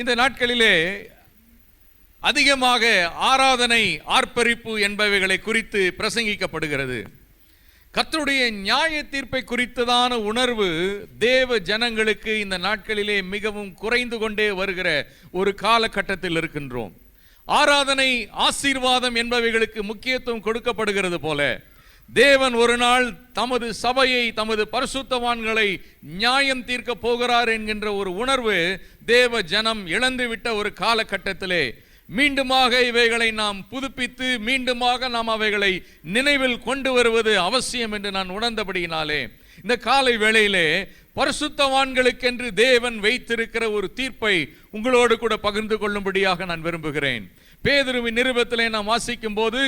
இந்த நாட்களிலே அதிகமாக ஆராதனை, ஆர்ப்பரிப்பு என்பவைகளை குறித்து பிரசங்கிக்கப்படுகிறது. கர்த்தருடைய நியாய தீர்ப்பை குறித்ததான உணர்வு தேவ ஜனங்களுக்கு இந்த நாட்களிலே மிகவும் குறைந்து கொண்டே வருகிற ஒரு காலகட்டத்தில் இருக்கின்றோம். ஆராதனை, ஆசீர்வாதம் என்பவைகளுக்கு முக்கியத்துவம் கொடுக்கப்படுகிறது போல தேவன் ஒரு நாள் தமது சபையை, தமது பரிசுத்தவான்களை நியாயம் தீர்க்க போகிறார் என்கின்ற ஒரு உணர்வு தேவ ஜனம் இழந்துவிட்ட ஒரு காலகட்டத்திலே மீண்டுமாக இவைகளை நாம் புதுப்பித்து மீண்டுமாக நாம் அவைகளை நினைவில் கொண்டு வருவது அவசியம் என்று நான் உணர்ந்தபடியினாலே இந்த காலை வேளையிலே பரிசுத்தவான்களுக்கென்று தேவன் வைத்திருக்கிற ஒரு தீர்ப்பை உங்களோடு கூட பகிர்ந்து கொள்ளும்படியாக நான் விரும்புகிறேன். பேதுருவின் நிருபத்திலே நாம் வாசிக்கும் போது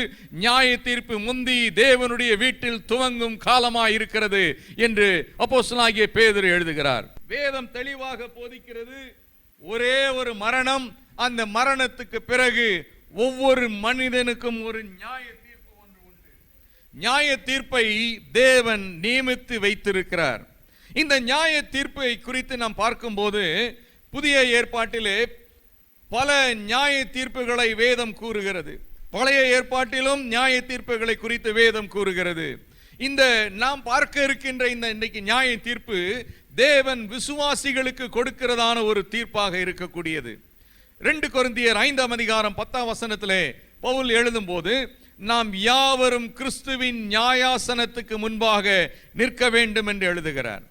நியாய தீர்ப்பு முந்தி தேவனுடைய வீட்டில் துவங்கும் காலமாய் இருக்கிறது என்று அப்போஸ்தலனாகிய பேதுரு எழுதுகிறார். வேதம் தெளிவாக போதிக்கிறது, ஒரே ஒரு மரணம், அந்த மரணத்துக்கு பிறகு ஒவ்வொரு மனிதனுக்கும் ஒரு நியாய தீர்ப்பு ஒன்று உண்டு. நியாய தீர்ப்பை தேவன் நியமித்து வைத்திருக்கிறார். இந்த நியாய தீர்ப்பை குறித்து நாம் பார்க்கும்போது புதிய ஏற்பாட்டிலே பல நியாய தீர்ப்புகளை வேதம் கூறுகிறது. பழைய ஏற்பாட்டிலும் நியாய தீர்ப்புகளை குறித்து வேதம் கூறுகிறது. இந்த நாம் பார்க்க இருக்கின்ற இந்த இன்றைக்கு நியாய தீர்ப்பு தேவன் விசுவாசிகளுக்கு கொடுக்கிறதான ஒரு தீர்ப்பாக இருக்கக்கூடியது. 2 கொரிந்தியர் 5ஆம் அதிகாரம் 10ஆம் வசனத்திலே பவுல் எழுதும் போது, நாம் யாவரும் கிறிஸ்துவின் நியாயாசனத்துக்கு முன்பாக நிற்க வேண்டும் என்று எழுதுகிறார்.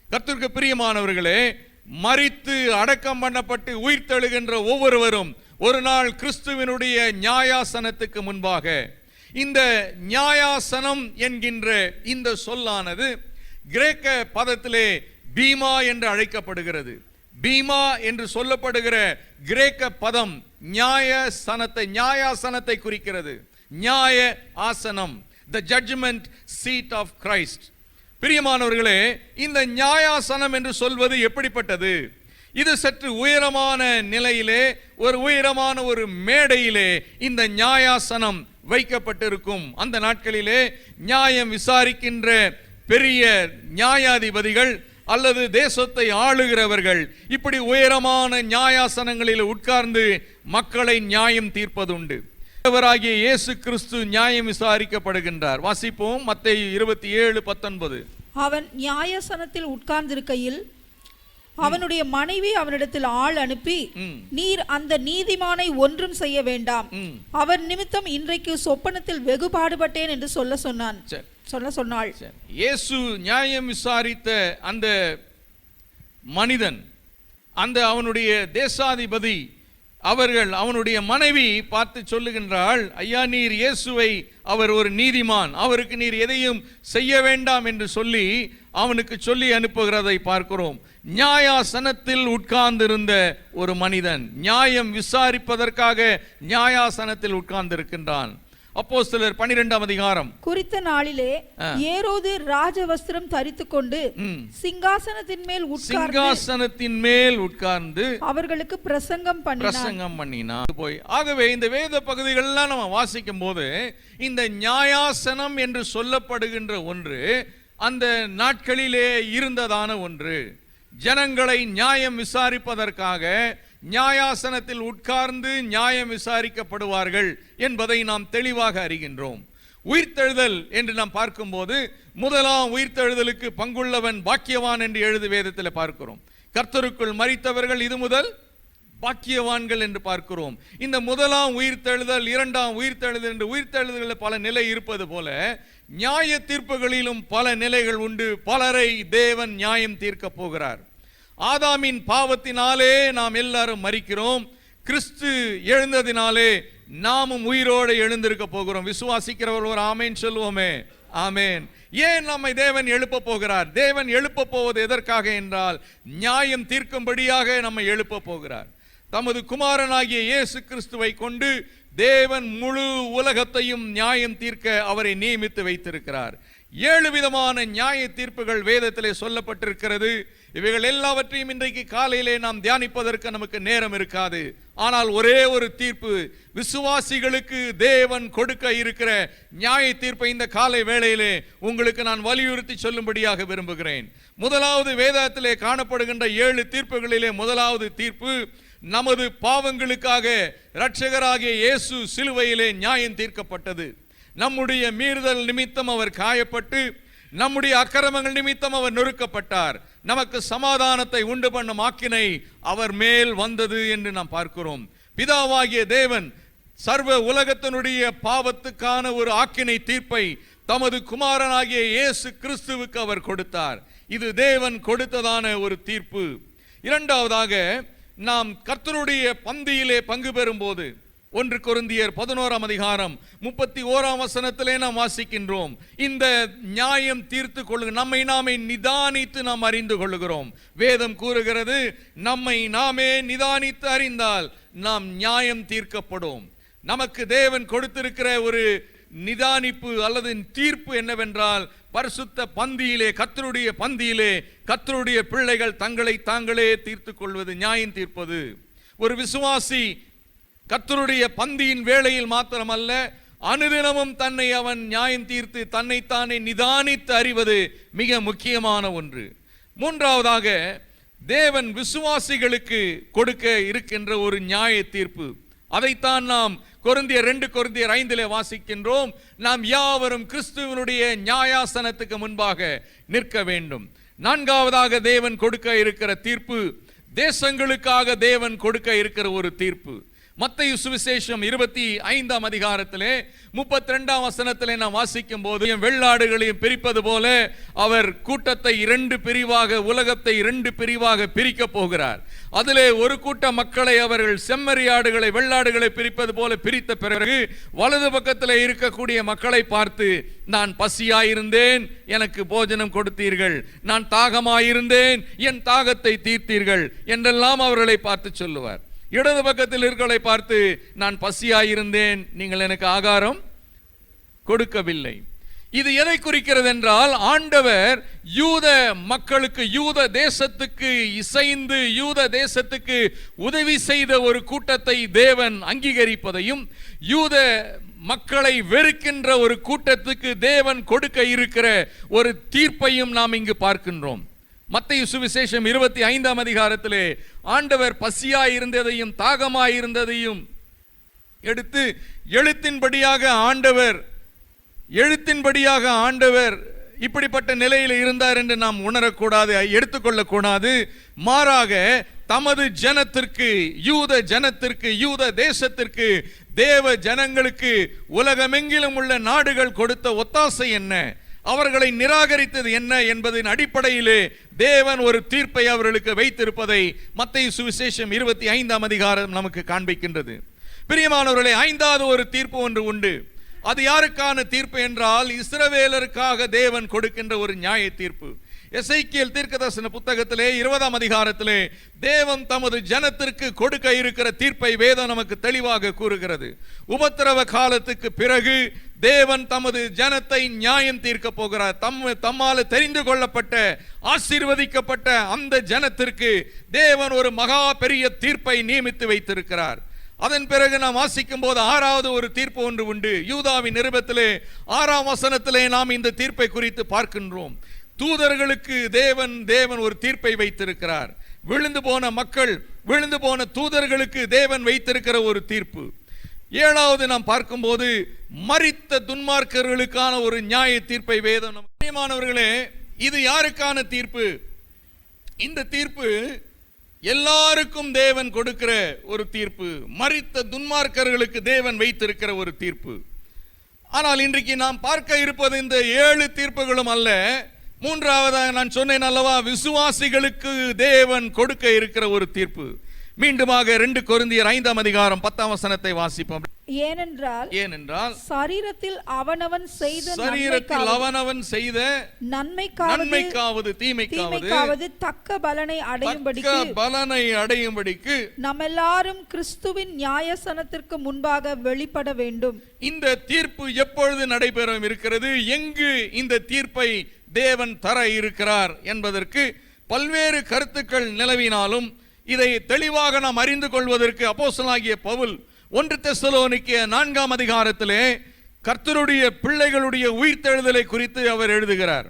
கர்த்தருக்கு பிரியமானவர்களே, மரித்து அடக்கம் பண்ணப்பட்டு உயிர்த்தெழுகின்ற ஒவ்வொருவரும் ஒரு நாள் கிறிஸ்துவினுடைய நியாயாசனத்துக்கு முன்பாக, இந்த நியாயாசனம் என்கின்ற இந்த சொல்லானது கிரேக்க பதத்திலே பீமா என்று அழைக்கப்படுகிறது. பீமா என்று சொல்லப்படுகிற கிரேக்க பதம் நியாயாசனத்தை குறிக்கிறது. நியாய ஆசனம், the judgment seat of Christ. பிரியமானவர்களே, இந்த நியாயாசனம் என்று சொல்வது எப்படிப்பட்டது? இது சற்று உயரமான நிலையிலே, ஒரு உயரமான ஒரு மேடையிலே இந்த நியாயாசனம் வைக்கப்பட்டிருக்கும். அந்த நாட்களிலே நியாயம் விசாரிக்கின்ற பெரிய நியாயாதிபதிகள் அல்லது தேசத்தை ஆளுகிறவர்கள் இப்படி உயரமான நியாயாசனங்களில் உட்கார்ந்து மக்களை நியாயம் தீர்ப்பதுண்டு. ஆண்டவராகிய இயேசு கிறிஸ்து நியாயம் விசாரிக்கப்படுகின்றார். வாசிப்போம் மத்தேயு 27:19. அவன் நியாயாசனத்தில் உட்கார்ந்திருக்கையில் அவனுடைய மனைவி அவனிடத்தில் ஆள் அனுப்பி, நீர் அந்த நீதிமானை ஒன்றும் செய்ய வேண்டாம், அவர் நிமித்தம் இன்றைக்கு சொப்பனத்தில் வெகு பாடுபட்டேன் என்று சொல்ல சொன்னாள். இயேசு நியாயம் விசாரித்த அந்த மனிதன், அந்த அவனுடைய தேசாதிபதி, அவனுடைய மனைவி பார்த்து சொல்லுகின்றாள், ஐயா, நீர் இயேசுவை, அவர் ஒரு நீதிமான், அவருக்கு நீர் எதையும் செய்ய வேண்டாம் என்று சொல்லி அவனுக்கு சொல்லி அனுப்புகிறதை பார்க்கிறோம். நியாயாசனத்தில் உட்கார்ந்திருந்த ஒரு மனிதன் நியாயம் விசாரிப்பதற்காக நியாயாசனத்தில் உட்கார்ந்திருக்கின்றான். அப்போஸ்தலர் 12ஆம் அதிகாரம். குறித்த நாளிலே ஏரோது ராஜவஸ்திரம் தரித்துக் கொண்டு சிங்காசனத்தின் மேல் உட்கார்ந்து அவர்களுக்கு பிரசங்கம் பண்ணினார். ஆகவே இந்த வேத பகுதிகளெல்லாம் நம்ம வாசிக்கும் போது இந்த நியாயாசனம் என்று சொல்லப்படுகின்ற ஒன்று அந்த நாட்களிலே இருந்ததான ஒன்று. ஜனங்களை நியாயம் விசாரிப்பதற்காக நியாயாசனத்தில் உட்கார்ந்து நியாயம் விசாரிக்கப்படுவார்கள் என்பதை நாம் தெளிவாக அறிகின்றோம். உயிர்த்தெழுதல் என்று நாம் பார்க்கும்போது முதலாம் உயிர்த்தெழுதலுக்கு பங்குள்ளவன் பாக்கியவான் என்று எழுது வேதத்தில் பார்க்கிறோம். கர்த்தருக்குள் மரித்தவர்கள் இது முதல் பாக்கியவான்கள் என்று பார்க்கிறோம். இந்த முதலாம் உயிர்த்தெழுதல், 2ஆம் உயிர்த்தெழுதல் என்று உயிர்த்தெழுதலில் பல நிலை இருப்பது போல நியாய தீர்ப்புகளிலும் பல நிலைகள் உண்டு. பலரை தேவன் நியாயம் தீர்க்க போகிறார். ஆதாமின் பாவத்தினாலே நாம் எல்லாரும் மரிக்கிறோம். கிறிஸ்து எழுந்ததினாலே நாமும் உயிரோடு எழுந்திருக்க போகிறோம். விசுவாசிக்கிறவர்கள் ஆமேன் சொல்லுவோமே. ஆமேன். ஏன் நம்மை தேவன் எழுப்ப போகிறார்? தேவன் எழுப்ப போவது எதற்காக என்றால் நியாயம் தீர்க்கும்படியாக நம்மை எழுப்ப போகிறார். தமது குமாரனாகிய இயேசு கிறிஸ்துவை கொண்டு தேவன் முழு உலகத்தையும் நியாயம் தீர்க்க அவரை நியமித்து வைத்திருக்கிறார். 7 விதமான நியாய தீர்ப்புகள் வேதத்திலே சொல்லப்பட்டிருக்கிறது. இவைகள் எல்லாவற்றையும் இன்றைக்கு காலையிலே நாம் தியானிப்பதற்கு நமக்கு நேரம் இருக்காது. ஆனால் ஒரே ஒரு தீர்ப்பு, விசுவாசிகளுக்கு தேவன் கொடுக்க இருக்கிற நியாய தீர்ப்பை இந்த காலை வேளையிலே உங்களுக்கு நான் வலியுறுத்தி சொல்லும்படியாக விரும்புகிறேன். முதலாவது வேதத்திலே காணப்படுகின்ற 7 தீர்ப்புகளிலே முதலாவது தீர்ப்பு, நமது பாவங்களுக்காக இரட்சகராகிய இயேசு சிலுவையிலே நியாயம் தீர்க்கப்பட்டது. நம்முடைய மீறுதல் நிமித்தம் அவர் காயப்பட்டு, நம்முடைய அக்கிரமங்கள் நிமித்தம் அவர் நொறுக்கப்பட்டார். நமக்கு சமாதானத்தை உண்டு பண்ணும் ஆக்கினை அவர் மேல் வந்தது என்று நாம் பார்க்கிறோம். பிதாவாகிய தேவன் சர்வ உலகத்தினுடைய பாவத்துக்கான ஒரு ஆக்கினை தீர்ப்பை தமது குமாரனாகிய இயேசு கிறிஸ்துவுக்கு அவர் கொடுத்தார். இது தேவன் கொடுத்ததான ஒரு தீர்ப்பு. இரண்டாவதாக, நாம் கர்த்தருடைய பந்தியிலே பங்கு பெறும் போது 1 கொரிந்தியர் 11:31 நாம் வாசிக்கின்றோம், இந்த நியாயம் தீர்த்து கொள்ளுங்க, நம்மை நாமே நிதானித்து நாம் அறிந்து கொள்ளுகிறோம். வேதம் கூறுகிறது, நம்மை நாமே நிதானித்து அறிந்தால் நாம் நியாயம் தீர்க்கப்படும். நமக்கு தேவன் கொடுத்திருக்கிற ஒரு நிதானிப்பு அல்லது தீர்ப்பு என்னவென்றால், பரிசுத்த பந்தியிலே, கர்த்தருடைய பந்தியிலே கர்த்தருடைய பிள்ளைகள் தங்களை தாங்களே தீர்த்து கொள்வது, நியாயம் தீர்ப்பது. ஒரு விசுவாசி கர்த்தருடைய பந்தியின் வேளையில் மாத்திரமல்ல, அனுதினமும் தன்னை அவன் நியாயம் தீர்த்து தன்னைத்தானே நிதானித்து அறிவது மிக முக்கியமான ஒன்று. மூன்றாவதாக, தேவன் விசுவாசிகளுக்கு கொடுக்க இருக்கின்ற ஒரு நியாய தீர்ப்பு. அதைத்தான் நாம் 2 கொரிந்தியர் 5 வாசிக்கின்றோம். நாம் யாவரும் கிறிஸ்துவனுடைய நியாயாசனத்துக்கு முன்பாக நிற்க வேண்டும். நான்காவதாக, தேவன் கொடுக்க இருக்கிற தீர்ப்பு, தேசங்களுக்காக தேவன் கொடுக்க இருக்கிற ஒரு தீர்ப்பு. மத்தேயு சுவிசேஷம் 25:32 நாம் வாசிக்கும் போது, வெள்ளாடுகளையும் பிரிப்பது போல அவர் கூட்டத்தை 2 பிரிவாக, உலகத்தை 2 பிரிவாக பிரிக்க போகிறார். அதிலே ஒரு கூட்ட மக்களை அவர்கள் செம்மறியாடுகளை வெள்ளாடுகளை பிரிப்பது போல பிரித்த பிறகு, வலது பக்கத்தில் இருக்கக்கூடிய மக்களை பார்த்து, நான் பசியாயிருந்தேன், எனக்கு போஜனம் கொடுத்தீர்கள், நான் தாகமாயிருந்தேன், என் தாகத்தை தீர்த்தீர்கள் என்றெல்லாம் அவர்களை பார்த்து சொல்லுவார். இடது பக்கத்தில் இருக்கிறவர்களை பார்த்து, நான் பசியாயிருந்தேன், நீங்கள் எனக்கு ஆகாரம் கொடுக்கவில்லை. இது எதை குறிக்கிறது என்றால், ஆண்டவர் யூத மக்களுக்கு, யூத தேசத்துக்கு இசைந்து யூத தேசத்துக்கு உதவி செய்த ஒரு கூட்டத்தை தேவன் அங்கீகரிப்பதையும், யூத மக்களை வெறுக்கின்ற ஒரு கூட்டத்துக்கு தேவன் கொடுக்க இருக்கிற ஒரு தீர்ப்பையும் நாம் இங்கு பார்க்கின்றோம். மத்தேயு சுவிசேஷம் 25 ஆண்டவர் பசியாயிருந்ததையும் தாகமாயிருந்ததையும் எடுத்து, எழுத்தின்படியாக ஆண்டவர் இப்படிப்பட்ட நிலையில் இருந்தார் என்று நாம் உணரக்கூடாது, எடுத்துக்கொள்ளக்கூடாது. மாறாக தமது ஜனத்திற்கு, யூத ஜனத்திற்கு, யூத தேசத்திற்கு, தேவ ஜனங்களுக்கு உலகமெங்கிலும் உள்ள நாடுகள் கொடுத்த ஒத்தாசை என்ன, அவர்களை நிராகரித்தது என்ன என்பதன் அடிப்படையிலே தேவன் ஒரு தீர்ப்பை அவர்களுக்கு வைத்திருப்பதை மத்தேயு சுவிசேஷம் 25 நமக்கு காண்பிக்கின்றது. பிரியமானவர்களே, 5வது ஒரு தீர்ப்பு ஒன்று உண்டு. அது யாருக்கான தீர்ப்பு என்றால், இஸ்ரவேலருக்காக தேவன் கொடுக்கின்ற ஒரு நியாய தீர்ப்பு. எசேக்கியேல் தீர்க்கதரிசன புத்தகத்திலே 20 தேவன் தமது ஜனத்திற்கு கொடுக்க இருக்கிற தீர்ப்பை வேதம் நமக்கு தெளிவாக கூறுகிறது. உபத்திரவ காலத்துக்கு பிறகு தேவன் தமது ஜனத்தை நியாயம் தீர்க்க போகிறார். தம்மால் தெரிந்து கொள்ளப்பட்ட, ஆசீர்வதிக்கப்பட்ட அந்த ஜனத்திற்கு தேவன் ஒரு மகா பெரிய தீர்ப்பை நியமித்து வைத்திருக்கிறார். அதன் பிறகு நாம் வாசிக்கும் போது 6வது ஒரு தீர்ப்பு ஒன்று உண்டு. யூதாவின் நிருபத்திலே 6ஆம் வசனத்திலே நாம் இந்த தீர்ப்பை குறித்து பார்க்கின்றோம். தூதர்களுக்கு தேவன் ஒரு தீர்ப்பை வைத்திருக்கிறார். விழுந்து போன மக்கள், விழுந்து போன தூதர்களுக்கு தேவன் வைத்திருக்கிற ஒரு தீர்ப்பு. 7வது நாம் பார்க்கும்போது, மரித்த துன்மார்க்கர்களுக்கான ஒரு நியாய தீர்ப்பை வேதம். பிரியமானவர்களே, இது யாருக்கான தீர்ப்பு? இந்த தீர்ப்பு எல்லாருக்கும் தேவன் கொடுக்கிற ஒரு தீர்ப்பு. மரித்த துன்மார்க்கர்களுக்கு தேவன் வைத்திருக்கிற ஒரு தீர்ப்பு. ஆனால் இன்றைக்கு நாம் பார்க்க இருப்பது இந்த 7 தீர்ப்புகளும் அல்ல. 3வதாக நான் சொன்னேன் அல்லவா, விசுவாசிகளுக்கு தேவன் கொடுக்க இருக்கிற ஒரு தீர்ப்பு. மீண்டுமாக 2 கொரிந்தியர் 5:10 வாசிப்போம். ஏனென்றால் சரீரத்தில் அவனவன் செய்த நன்மைக்காவது தீமைக்காவது தக்க பலனை அடையும்படிக்கு நாம் எல்லாரும் கிறிஸ்துவின் நியாயாசனத்திற்கு முன்பாக வெளிப்பட வேண்டும். இந்த தீர்ப்பு எப்பொழுது நடைபெறும் இருக்கிறது, எங்கு இந்த தீர்ப்பை தேவன் தர இருக்கிறார் என்பதற்கு பல்வேறு கருத்துக்கள் நிலவினாலும், இதை தெளிவாக நாம் அறிந்து கொள்வதற்கு அப்போஸ்தலனாகிய பவுல் 1 தெசலோனிக்கேயர் 4 கர்த்தருடைய பிள்ளைகளுடைய உயிர்த்தெழுதலை குறித்து அவர் எழுதுகிறார்.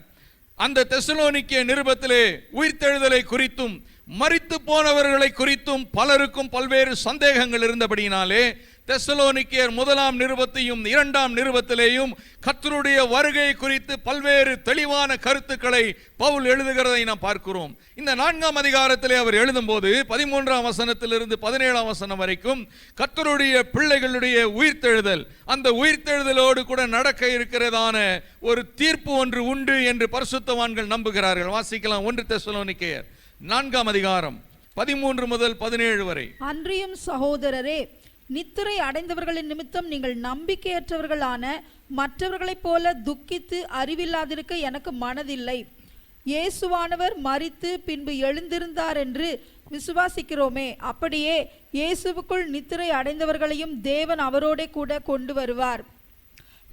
அந்த தெசலோனிக்கேயர் நிருபத்திலே உயிர்த்தெழுதலை குறித்தும் மரித்து போனவர்களை குறித்தும் பலருக்கும் பல்வேறு சந்தேகங்கள் இருந்தபடியினாலே தெசலோனிக்கேயர் 1 நிருபத்தையும் 2 நிருபத்திலேயும் கர்த்தருடைய வருகை குறித்து பல்வேறு தெளிவான கருத்துக்களை பவுல் எழுதுகிறதை நாம் பார்க்கிறோம். இந்த 4ஆம் அதிகாரத்திலே அவர் எழுதும்போது 13ஆம் வசனத்திலிருந்து 17ஆம் வசனம் வரைக்கும் கர்த்தருடைய பிள்ளைகளுடைய உயிர்த்தெழுதல், அந்த உயிர்த்தெழுதலோடு கூட நடக்க இருக்கிறதான ஒரு தீர்ப்பு ஒன்று உண்டு என்று பரிசுத்தவான்கள் நம்புகிறார்கள். வாசிக்கலாம் 1 தெசலோனிக்கேயர் 4ஆம் அதிகாரம் 13 முதல் 17 வரை. அன்றியும் சகோதரரே, நித்திரை அடைந்தவர்களின் நிமித்தம் நீங்கள் நம்பிக்கையற்றவர்களான மற்றவர்களைப் போல துக்கித்து அறிவில்லாதிருக்க எனக்கு மனதில்லை. இயேசுவானவர் மரித்து பின்பு எழுந்திருந்தார் என்று விசுவாசிக்கிறோமே, அப்படியே இயேசுவுக்குள் நித்திரை அடைந்தவர்களையும் தேவன் அவரோடே கூட கொண்டு வருவார்.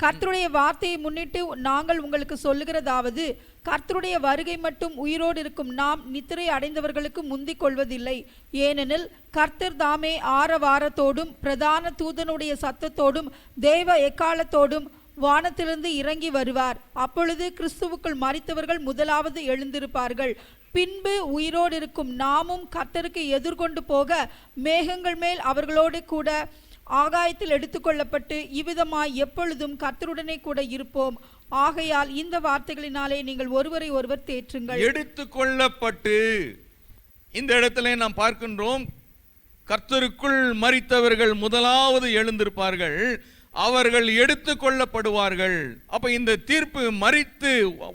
கர்த்தருடைய வார்த்தையை முன்னிட்டு நாங்கள் உங்களுக்கு சொல்லுகிறதாவது, கர்த்தருடைய வருகை மட்டும் உயிரோடு இருக்கும் நாம் நித்திரை அடைந்தவர்களுக்கு முந்திக் கொள்வதில்லை. ஏனெனில் கர்த்தர் தாமே ஆரவாரத்தோடும் பிரதான தூதனுடைய சத்தத்தோடும் தேவ எக்காலத்தோடும் வானத்திலிருந்து இறங்கி வருவார். அப்பொழுது கிறிஸ்துவுக்குள் மரித்தவர்கள் முதலாவது எழுந்திருப்பார்கள். பின்பு உயிரோடு இருக்கும் நாமும் கர்த்தருக்கு எதிர்கொண்டு போக மேகங்கள் மேல் அவர்களோடு கூட ஆகாயத்தில் எடுத்துக்கொள்ளப்பட்டு இவ்விதமாய் எப்பொழுதும் கர்த்தருடனே கூட இருப்போம். ஆகையால் இந்த வார்த்தைகளினாலே நீங்கள் ஒருவரை ஒருவர் தேற்றுங்கள். எடுத்துக்கொள்ளப்பட்டு, இந்த இடத்துல நாம் பார்க்கின்றோம், கர்த்தருக்குள் மரித்தவர்கள் முதலாவது எழுந்திருப்பார்கள், அவர்கள் எடுத்துக்கொள்ளப்படுவார்கள். அப்ப இந்த தீர்ப்பு மரித்து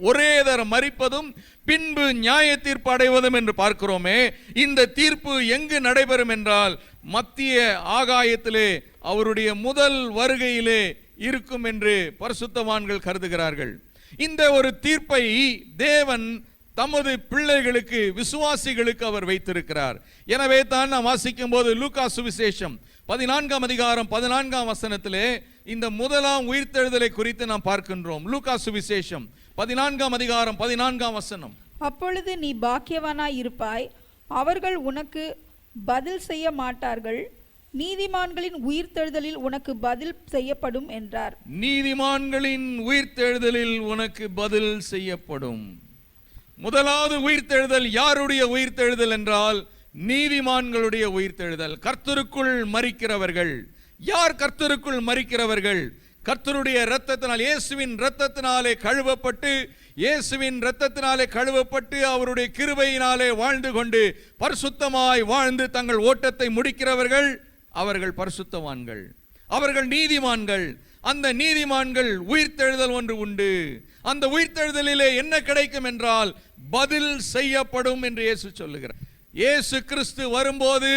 ஒரே தரம் மரிப்பதும் பின்பு நியாய தீர்ப்பு அடைவதும் என்று பார்க்கிறோமே, இந்த தீர்ப்பு எங்கு நடைபெறும் என்றால் மத்திய ஆகாயத்திலே அவருடைய முதல் வருகையிலே இருக்கும் என்று பரிசுத்தவான்கள் கருதுகிறார்கள். இந்த ஒரு தீர்ப்பை தேவன் தமது பிள்ளைகளுக்கு, விசுவாசிகளுக்கு அவர் வைத்திருக்கிறார். எனவே தான் நாம் வாசிக்கும் போது லூக்கா சுவிசேஷம் 14ஆம் அதிகாரம் 14ஆம் வசனத்திலே இந்த முதலாம் உயிர்த்தெழுதலை குறித்து நாம் பார்க்கின்றோம். லூக்கா சுவிசேஷம் 14ஆம் அதிகாரம் 14ஆம் வசனம். அப்பொழுது நீ பாக்கியவானாய் இருப்பாய், அவர்கள் உனக்கு பதில் செய்ய மாட்டார்கள், நீதிமான்களின் உயிர்த்தெழுதலில் உனக்கு பதில் செய்யப்படும் என்றார். நீதிமான்களின் உயிர்த்தெழுதலில் உனக்கு பதில் செய்யப்படும். முதலாவது உயிர்த்தெழுதல் யாருடைய உயிர்த்தெழுதல் என்றால் நீதிமான்களுடைய உயிர்த்தெழுதல். கர்த்தருக்குள் மரிக்கிறவர்கள். யார் கர்த்தருக்குள் மரிக்கிறவர்கள்? கர்த்தருடைய இரத்தத்தினால், இயேசுவின் இரத்தத்தினாலே கழுவப்பட்டு, இயேசுவின் இரத்தத்தினாலே கழுவப்பட்டு அவருடைய கிருபையினாலே வாழ்ந்து கொண்டு பரிசுத்தமாய் வாழ்ந்து தங்கள் ஓட்டத்தை முடிக்கிறவர்கள், அவர்கள் பரிசுத்தவான்கள், அவர்கள் நீதிமான்கள். அந்த நீதிமான்கள் உயிர்த்தெழுதல் ஒன்று உண்டு. அந்த உயிர்த்தெழுதலிலே என்ன கிடைக்கும் என்றால் பதில் செய்யப்படும் என்று இயேசு சொல்லுகிறார். இயேசு கிறிஸ்து வரும்போது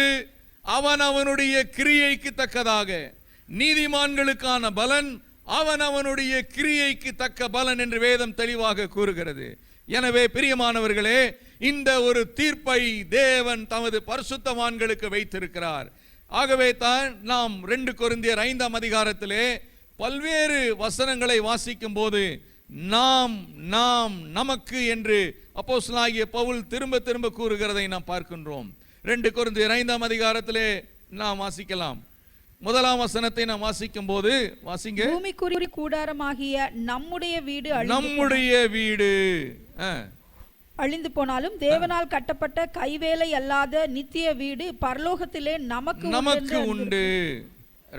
அவனுடைய கிரியைக்கு தக்கதாக நீதிமான்களுக்கான பலன், அவனுடைய கிரியைக்கு தக்க பலன் என்று வேதம் தெளிவாக கூறுகிறது. எனவே பிரியமானவர்களே, இந்த ஒரு தீர்ப்பை தேவன் தமது பரிசுத்தவான்களுக்கு வைத்திருக்கிறார். ஆகவே தான் நாம் 2 கொரிந்தியர் 5ஆம் அதிகாரத்திலே பல்வேறு வசனங்களை வாசிக்கும் போது நாம் நாம் நமக்கு என்று அப்போஸ்தலனாகிய பவுல் திரும்ப திரும்ப கூறுகிறதை நாம் பார்க்கின்றோம். 2 கொரிந்தியர் 5ஆம் அதிகாரத்திலே நாம் வாசிக்கலாம். 1ஆம் வசனத்தை நாம் வாசிக்கும் போது வாசிங்க. பூமிக்குரிய கூடாரமாகிய நம்முடைய வீடு அழிந்து போனாலும் தேவனால் கட்டப்பட்ட கைவேலை அல்லாத நித்திய வீடு பரலோகத்திலே நமக்கு உண்டு.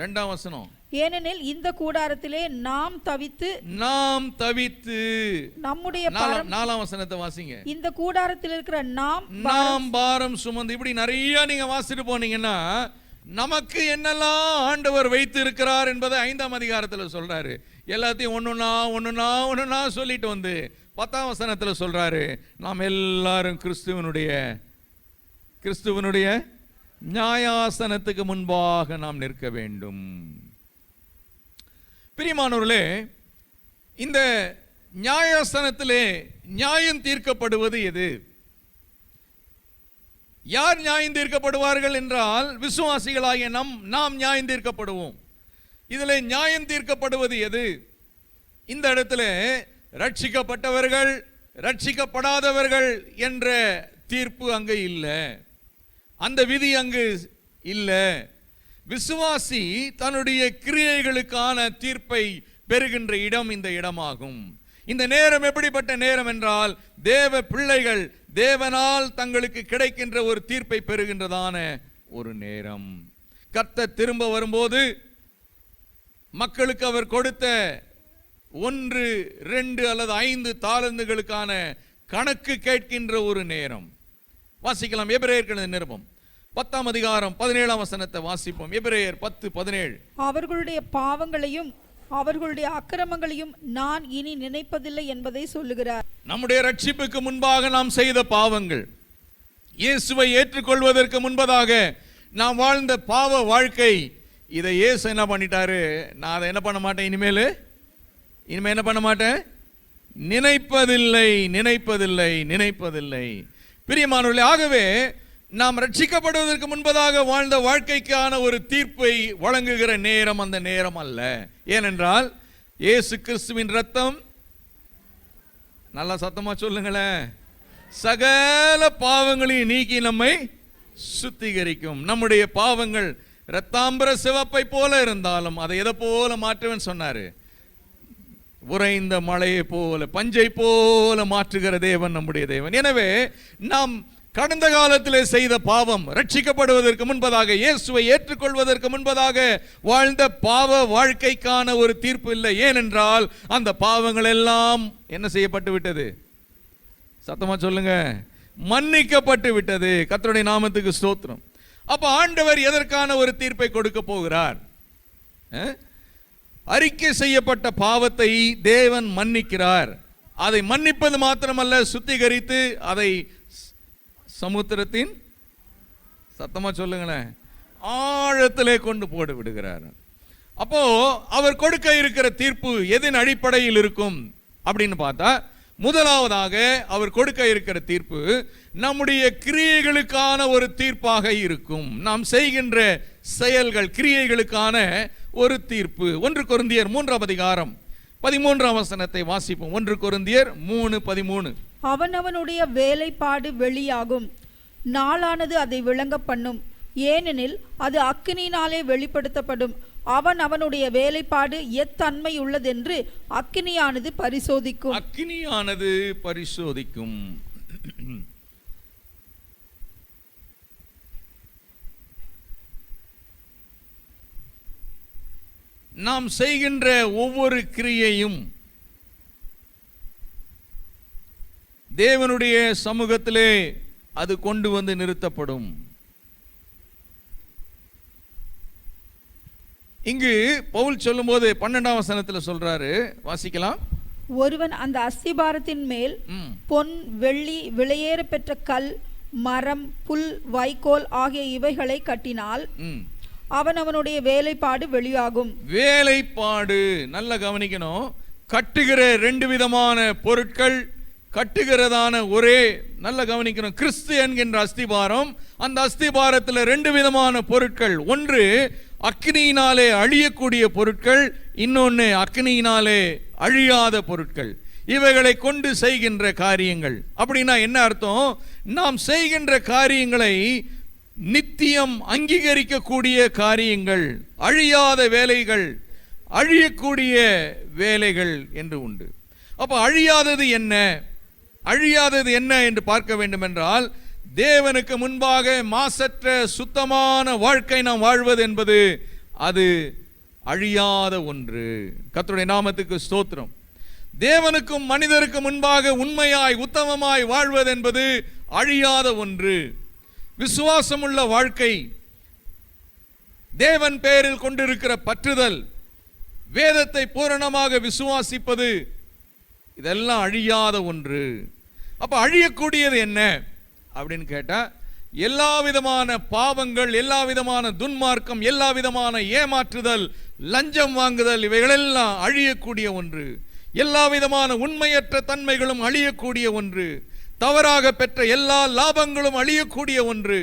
2ஆம் வசனம். ஏனெனில் இந்த கூடாரத்திலே நாம் தவித்து நம்முடைய 4ஆம் வசனத்தை வாசிங்க. இந்த கூடாரத்தில் இருக்கிற நாம் பாரம் சுமந்து, இப்படி நிறைய நீங்க வாசிட்டு போனீங்கன்னா நமக்கு என்னெல்லாம் ஆண்டவர் வைத்து இருக்கிறார் என்பதை 5ஆம் அதிகாரத்தில் சொல்றாரு. எல்லாத்தையும் ஒண்ணுனா சொல்லிட்டு வந்து 10ஆம் வசனத்தில் சொல்றாரு, நாம் எல்லாரும் கிறிஸ்துவனுடைய நியாயாசனத்துக்கு முன்பாக நாம் நிற்க வேண்டும். பிரியமானவர்களே, இந்த நியாயாசனத்திலே நியாயம் தீர்க்கப்படுவது எது? யார் நியாயம் தீர்க்கப்படுவார்கள் என்றால் விசுவாசிகளாகிய நாம் நியாயம் தீர்க்கப்படுவோம். இதில் நியாயம் தீர்க்கப்படுவது எது? இந்த இடத்துல ரட்சிக்கப்பட்டவர்கள், ரட்சிக்கப்படாதவர்கள் என்ற தீர்ப்பு அங்கு இல்லை, அந்த விதி அங்கு இல்லை. விசுவாசி தன்னுடைய கிரியைகளுக்கான தீர்ப்பை பெறுகின்ற இடம் இந்த இடமாகும். இந்த நேரம் எப்படிப்பட்ட நேரம் என்றால், தேவ பிள்ளைகள் தேவனால் தங்களுக்கு கிடைக்கின்ற ஒரு தீர்ப்பை பெறுகின்றதான ஒரு நேரம். கர்த்தர் திரும்ப வரும்போது மக்களுக்கு அவர் கொடுத்த 1, 2 அல்லது 5 தாலந்துகளுக்கான கணக்கு கேட்கின்ற ஒரு நேரம். வாசிக்கலாம் எபிரேயர் நிருபம் 10ஆம் அதிகாரம் 17ஆம் வசனத்தை வாசிப்போம். எபிரேயர் 10:17. அவர்களுடைய பாவங்களையும் அவர்களுடைய அக்கிரமங்களையும் நான் இனி நினைப்பதில்லை என்பதை சொல்லுகிறார். நம்முடைய ரட்சிப்புக்கு முன்பாக நாம் செய்த பாவங்கள், இயேசுவை ஏற்றுக்கொள்வதற்கு முன்பதாக நாம் வாழ்ந்த பாவ வாழ்க்கை, இதை இயேசு என்ன பண்ணிட்டாரு? நான் அதை என்ன பண்ண மாட்டேன், இனிமேல் என்ன பண்ண மாட்டேன், நினைப்பதில்லை, நினைப்பதில்லை, நினைப்பதில்லை. பிரியமானவர்களே, ஆகவே நாம் ரட்சிக்கப்படுவதற்கு முன்பதாக வாழ்ந்த வாழ்க்கைக்கான ஒரு தீர்ப்பை வழங்குகிற நேரம் அந்த நேரம் அல்ல. ஏனென்றால் இயேசு கிறிஸ்துவின் ரத்தம், நல்லா சத்தமா சொல்லுங்களேன், சகல பாவங்களையும் நீக்கி நம்மை சுத்திகரிக்கும். நம்முடைய பாவங்கள் இரத்தாம்பர சிவப்பை போல இருந்தாலும் அதை எதை போல மாற்றுவேன்னு சொன்னாரு? உறைந்த மழையை போல, பஞ்சை போல மாற்றுகிற தேவன் நம்முடைய தேவன். எனவே நாம் கடந்த காலத்திலே செய்த பாவம், ரட்சிக்கப்படுவதற்கு முன்பதாக, இயேசுவை ஏற்றுக்கொள்வதற்கு முன்பதாக வாழ்ந்த பாவ வாழ்க்கைக்கான ஒரு தீர்ப்பு இல்லை. ஏனென்றால் அந்த பாவங்கள் எல்லாம் என்ன செய்யப்பட்டு விட்டது? சத்தமா சொல்லுங்க, மன்னிக்கப்பட்டு விட்டது. கர்த்தருடைய நாமத்துக்கு ஸ்தோத்திரம். அப்ப ஆண்டவர் எதற்கான ஒரு தீர்ப்பை கொடுக்க போகிறார்? அறிக்கை செய்யப்பட்ட பாவத்தை தேவன் மன்னிக்கிறார். அதை மன்னிப்பது மாத்திரமல்ல, சுத்திகரித்து அதை சமுத்திரத்தின், சத்தமா சொல்லுங்களேன், ஆழத்திலே கொண்டு போட்டு விடுகிறார். அப்போ அவர் கொடுக்க இருக்கிற தீர்ப்பு எதன் அடிப்படையில் இருக்கும் அப்படின்னு பார்த்தா, முதலாவதாக அவர் கொடுக்க இருக்கிற தீர்ப்பு நம்முடைய கிரியைகளுக்கான ஒரு தீர்ப்பாக இருக்கும். நாம் செய்கின்ற செயல்கள், கிரியைகளுக்கான ஒரு தீர்ப்பு. 1 கொரிந்தியர் 3ஆம் அதிகாரம் 13ஆம் வசனத்தை வாசிப்போம். 1 கொரிந்தியர் 3:13. அவனவனுடைய வேலைப்பாடு வெளியாகும், நாளானது அதை விளங்க பண்ணும். ஏனெனில் அது அக்கினியினாலே வெளிப்படுத்தப்படும். அவன் அவனுடைய வேலைப்பாடு எத்தன்மை உள்ளதென்று அக்கினியானது பரிசோதிக்கும். அக்கினியானது பரிசோதிக்கும். நாம் செய்கின்ற ஒவ்வொரு கிரியையும் தேவனுடைய சமூகத்திலே அது கொண்டு வந்து நிறுத்தப்படும். இங்கு பவுல் சொல்லும்போது 12ஆம் வசனத்தில் சொல்றாரு, வாசிக்கலாம். ஒருவன் அந்த அஸ்திபாரத்தின் மேல் பொன், வெள்ளி, விலையேற பெற்ற கல், மரம், புல், வைக்கோல் ஆகிய இவைகளை கட்டினால் அவன் அவனுடைய வேலைப்பாடு வெளியாகும். வேலைப்பாடு நல்லா கவனிக்கணும். கட்டுகிற 2 விதமான பொருட்கள், கட்டுகிறதான ஒரே, நல்ல கவனிக்கணும், கிறிஸ்து என்கின்ற அஸ்திபாரம். அந்த அஸ்திபாரத்தில் 2 விதமான பொருட்கள். ஒன்று அக்னியினாலே அழியக்கூடிய பொருட்கள், இன்னொன்று அக்னியினாலே அழியாத பொருட்கள். இவைகளை கொண்டு செய்கின்ற காரியங்கள். அப்படின்னா என்ன அர்த்தம்? நாம் செய்கின்ற காரியங்களை நித்தியம் அங்கீகரிக்கக்கூடிய காரியங்கள், அழியாத வேலைகள், அழியக்கூடிய வேலைகள் என்று உண்டு. அப்ப அழியாதது என்ன? அழியாதது என்ன என்று பார்க்க வேண்டும் என்றால், தேவனுக்கு முன்பாக மாசற்ற சுத்தமான வாழ்க்கை நாம் வாழ்வது என்பது அது அழியாத ஒன்று. கர்த்தருடைய நாமத்துக்கு ஸ்தோத்திரம். தேவனுக்கும் மனிதருக்கும் முன்பாக உண்மையாய் உத்தமமாய் வாழ்வது என்பது அழியாத ஒன்று. விசுவாசமுள்ள வாழ்க்கை, தேவன் பேரில் கொண்டிருக்கிற பற்றுதல், வேதத்தை பூரணமாக விசுவாசிப்பது, இதெல்லாம் அழியாத ஒன்று. அப்ப அழியக்கூடியது என்ன அப்படின்னு கேட்டா, எல்லா விதமான பாவங்கள், எல்லா விதமான துன்மார்க்கம், எல்லா விதமான ஏமாற்றுதல், லஞ்சம் வாங்குதல், இவைகளெல்லாம் அழியக்கூடிய ஒன்று. எல்லா விதமான உண்மையற்ற தன்மைகளும் அழியக்கூடிய ஒன்று. தவறாக பெற்ற எல்லா லாபங்களும் அழியக்கூடிய ஒன்று.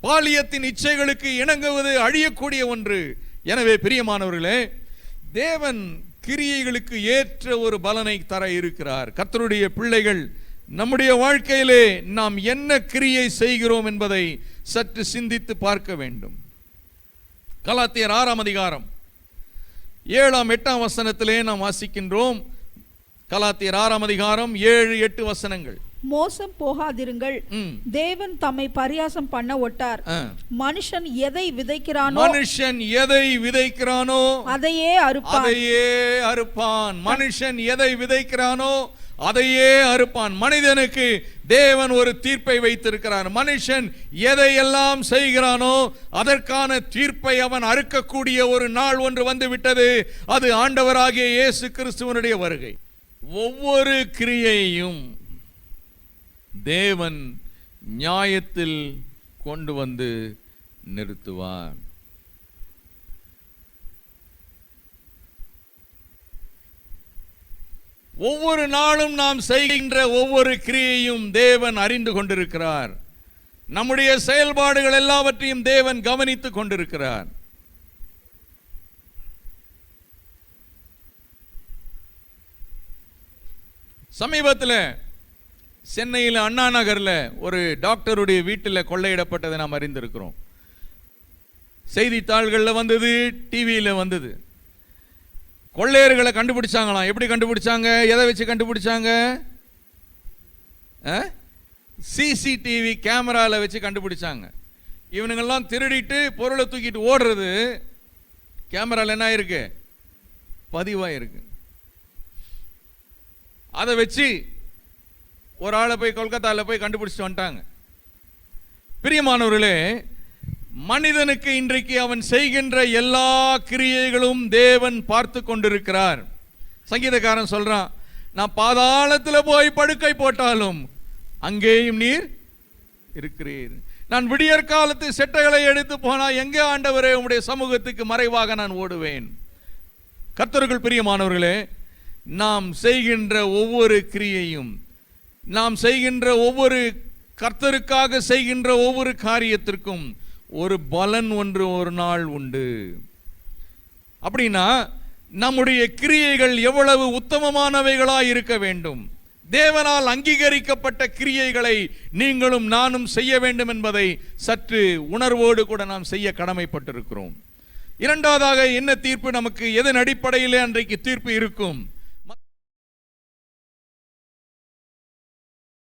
பாலியத்தின் இச்சைகளுக்கு இணங்குவது அழியக்கூடிய ஒன்று. எனவே பிரியமானவர்களே, தேவன் கிரியைகளுக்கு ஏற்ற ஒரு பலனை தர இருக்கிறார். கர்த்தருடைய பிள்ளைகள், நம்முடைய வாழ்க்கையிலே நாம் என்ன கிரியை செய்கிறோம் என்பதை சற்று சிந்தித்து பார்க்க வேண்டும். கலாத்தியர் 6ஆம் அதிகாரம் 7-8 வசனத்திலே நாம் வாசிக்கின்றோம். கலாத்தியர் 6ஆம் அதிகாரம் 7-8 வசனங்கள். மோசம் போகாதிருங்கள், தேவன் தம்மை பரியாசம் பண்ண ஒட்டார். மனுஷன் எதை விதைக்கிறானோ அதையே அறுப்பான். மனுஷன் எதை விதைக்கிறானோ அதையே அறுப்பான். மனிதனுக்கு தேவன் ஒரு தீர்ப்பை வைத்திருக்கிறார். மனுஷன் எதையெல்லாம் செய்கிறானோ அதற்கான தீர்ப்பை அவன் அறுக்கக்கூடிய ஒரு நாள் ஒன்று வந்து விட்டது. அது ஆண்டவராகிய இயேசு கிறிஸ்துவனுடைய வருகை. ஒவ்வொரு கிரியையையும் தேவன் நியாயத்தில் கொண்டு வந்து நிறுத்துவார். ஒவ்வொரு நாளும் நாம் செய்கின்ற ஒவ்வொரு கிரியையும் தேவன் அறிந்து கொண்டிருக்கிறார். நம்முடைய செயல்பாடுகள் எல்லாவற்றையும் தேவன் கவனித்துக் கொண்டிருக்கிறார். சமீபத்தில் சென்னையில் அண்ணா நகர்ல ஒரு டாக்டருடைய வீட்டில் கொள்ளையிடப்பட்டதை நாம் அறிந்திருக்கிறோம். செய்தித்தாள்களில் வந்தது, டிவியில் வந்தது. கொள்ளையர்களை கண்டுபிடிச்சாங்களாம். எப்படி கண்டுபிடிச்சாங்க? எதை வச்சு கண்டுபிடிச்சாங்க? சிசிடிவி கேமரால வச்சு கண்டுபிடிச்சாங்க. இவனுங்கெல்லாம் திருடிட்டு பொருளை தூக்கிட்டு ஓடுறது கேமரால என்ன இருக்கு? பதிவாயிருக்கு. அதை வச்சு ஒரு ஆளை போய் கொல்கத்தாவில் போய் கண்டுபிடிச்சிட்டு வந்துட்டாங்க. பிரியமானவர்களே, மனிதனுக்கு இன்றைக்கு அவன் செய்கின்ற எல்லா கிரியைகளும் தேவன் பார்த்து கொண்டிருக்கிறார். சங்கீதக்காரன் சொல்றான், நான் பாதாளத்தில் போய் படுக்கை போட்டாலும் அங்கேயும் நீர் இருக்கிறீர். நான் விடியற் காலத்து செட்டைகளை எடுத்து போனா எங்கே ஆண்டவரே உம்முடைய சமூகத்துக்கு மறைவாக நான் ஓடுவேன். கர்த்தருக்குள் பிரியமானவர்களே, நாம் செய்கின்ற ஒவ்வொரு கிரியையும், நாம் செய்கின்ற ஒவ்வொரு கர்த்தருக்காக செய்கின்ற ஒவ்வொரு காரியத்திற்கும் ஒரு பலன் ஒன்று ஒரு நாள் உண்டு. அப்படின்னா நம்முடைய கிரியைகள் எவ்வளவு உத்தமமானவைகளாய் இருக்க வேண்டும். தேவனால் அங்கீகரிக்கப்பட்ட கிரியைகளை நீங்களும் நானும் செய்ய வேண்டும் என்பதை சற்று உணர்வோடு கூட நாம் செய்ய கடமைப்பட்டிருக்கிறோம். இரண்டாவதாக என்ன தீர்ப்பு நமக்கு எதன் அடிப்படையிலே அன்றைக்கு தீர்ப்பு இருக்கும்?